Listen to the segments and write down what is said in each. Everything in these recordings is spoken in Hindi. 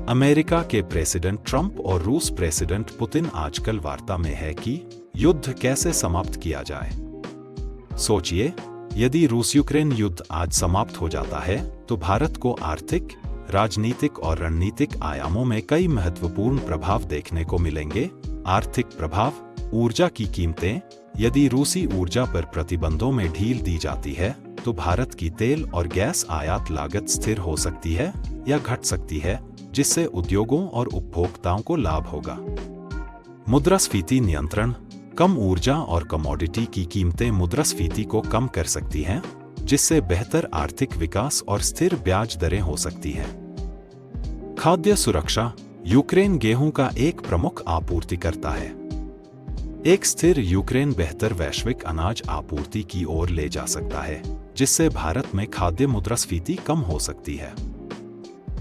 अमेरिका के प्रेसिडेंट ट्रंप और रूस प्रेसिडेंट पुतिन आजकल वार्ता में है कि युद्ध कैसे समाप्त किया जाए। सोचिए, यदि रूस यूक्रेन युद्ध आज समाप्त हो जाता है तो भारत को आर्थिक, राजनीतिक और रणनीतिक आयामों में कई महत्वपूर्ण प्रभाव देखने को मिलेंगे। आर्थिक प्रभाव, ऊर्जा की कीमतें। यदि रूसी ऊर्जा पर प्रतिबंधों में ढील दी जाती है तो भारत की तेल और गैस आयात लागत स्थिर हो सकती है या घट सकती है, जिससे उद्योगों और उपभोक्ताओं को लाभ होगा। मुद्रास्फीति नियंत्रण। कम ऊर्जा और कमोडिटी की कीमतें मुद्रास्फीति को कम कर सकती हैं, जिससे बेहतर आर्थिक विकास और स्थिर ब्याज दरें हो सकती हैं। खाद्य सुरक्षा। यूक्रेन गेहूं का एक प्रमुख आपूर्तिकर्ता है। एक स्थिर यूक्रेन बेहतर वैश्विक अनाज आपूर्ति की ओर ले जा सकता है, जिससे भारत में खाद्य मुद्रास्फीति कम हो सकती है।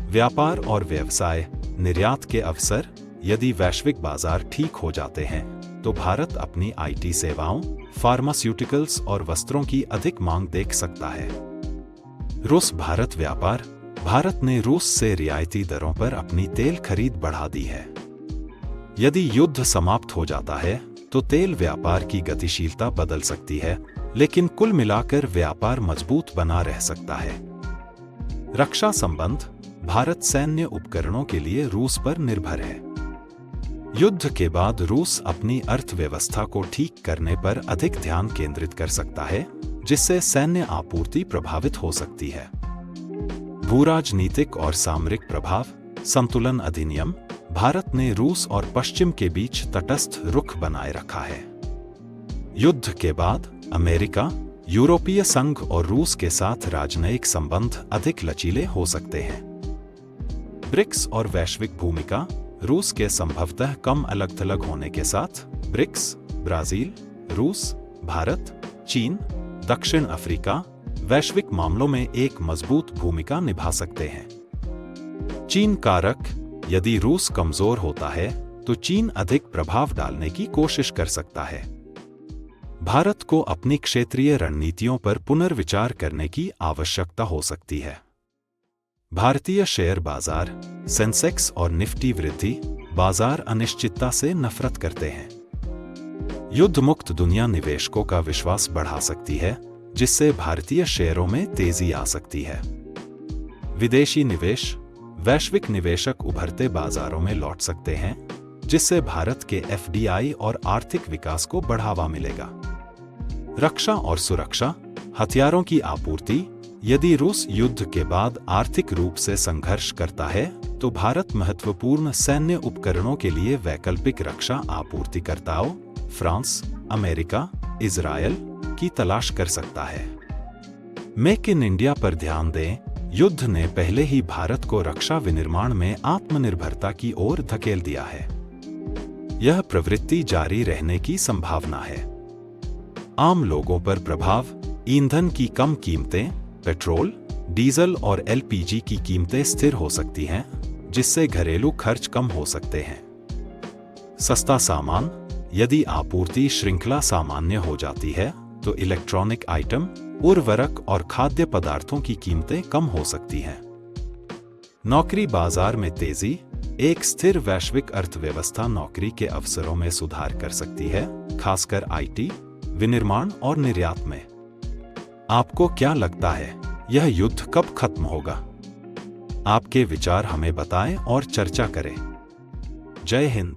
व्यापार और व्यवसाय, निर्यात के अवसर। यदि वैश्विक बाजार ठीक हो जाते हैं तो भारत अपनी आईटी सेवाओं, फार्मास्यूटिकल्स और वस्त्रों की अधिक मांग देख सकता है। रूस भारत व्यापार। भारत ने रूस से रियायती दरों पर अपनी तेल खरीद बढ़ा दी है। यदि युद्ध समाप्त हो जाता है तो तेल व्यापार की गतिशीलता बदल सकती है, लेकिन कुल मिलाकर व्यापार मजबूत बना रह सकता है। रक्षा संबंध। भारत सैन्य उपकरणों के लिए रूस पर निर्भर है। युद्ध के बाद रूस अपनी अर्थव्यवस्था को ठीक करने पर अधिक ध्यान केंद्रित कर सकता है, जिससे सैन्य आपूर्ति प्रभावित हो सकती है। भूराजनीतिक और सामरिक प्रभाव। संतुलन अधिनियम। भारत ने रूस और पश्चिम के बीच तटस्थ रुख बनाए रखा है। युद्ध के बाद अमेरिका, यूरोपीय संघ और रूस के साथ राजनयिक संबंध अधिक लचीले हो सकते हैं। ब्रिक्स और वैश्विक भूमिका। रूस के संभवतः कम अलग-थलग होने के साथ ब्रिक्स, ब्राजील, रूस, भारत, चीन, दक्षिण अफ्रीका वैश्विक मामलों में एक मजबूत भूमिका निभा सकते हैं। चीन कारक। यदि रूस कमजोर होता है तो चीन अधिक प्रभाव डालने की कोशिश कर सकता है। भारत को अपनी क्षेत्रीय रणनीतियों पर पुनर्विचार करने की आवश्यकता हो सकती है। भारतीय शेयर बाजार। सेंसेक्स और निफ्टी वृद्धि। बाजार अनिश्चितता से नफरत करते हैं। युद्ध मुक्त दुनिया निवेशकों का विश्वास बढ़ा सकती है, जिससे भारतीय शेयरों में तेजी आ सकती है। विदेशी निवेश। वैश्विक निवेशक उभरते बाजारों में लौट सकते हैं, जिससे भारत के एफडीआई और आर्थिक विकास को बढ़ावा मिलेगा। रक्षा और सुरक्षा। हथियारों की आपूर्ति। यदि रूस युद्ध के बाद आर्थिक रूप से संघर्ष करता है तो भारत महत्वपूर्ण सैन्य उपकरणों के लिए वैकल्पिक रक्षा आपूर्तिकर्ताओं, फ्रांस, अमेरिका, इजरायल की तलाश कर सकता है। मेक इन इंडिया पर ध्यान दें। युद्ध ने पहले ही भारत को रक्षा विनिर्माण में आत्मनिर्भरता की ओर धकेल दिया है। यह प्रवृत्ति जारी रहने की संभावना है। आम लोगों पर प्रभाव। ईंधन की कम कीमतें। पेट्रोल, डीजल और एलपीजी की कीमतें स्थिर हो सकती हैं, जिससे घरेलू खर्च कम हो सकते हैं। सस्ता सामान। यदि आपूर्ति श्रृंखला सामान्य हो जाती है तो इलेक्ट्रॉनिक आइटम, उर्वरक और खाद्य पदार्थों की कीमतें कम हो सकती हैं। नौकरी बाजार में तेजी। एक स्थिर वैश्विक अर्थव्यवस्था नौकरी के अवसरों में सुधार कर सकती है, खासकर आईटी, विनिर्माण और निर्यात में। आपको क्या लगता है, यह युद्ध कब खत्म होगा? आपके विचार हमें बताएं और चर्चा करें। जय हिंद।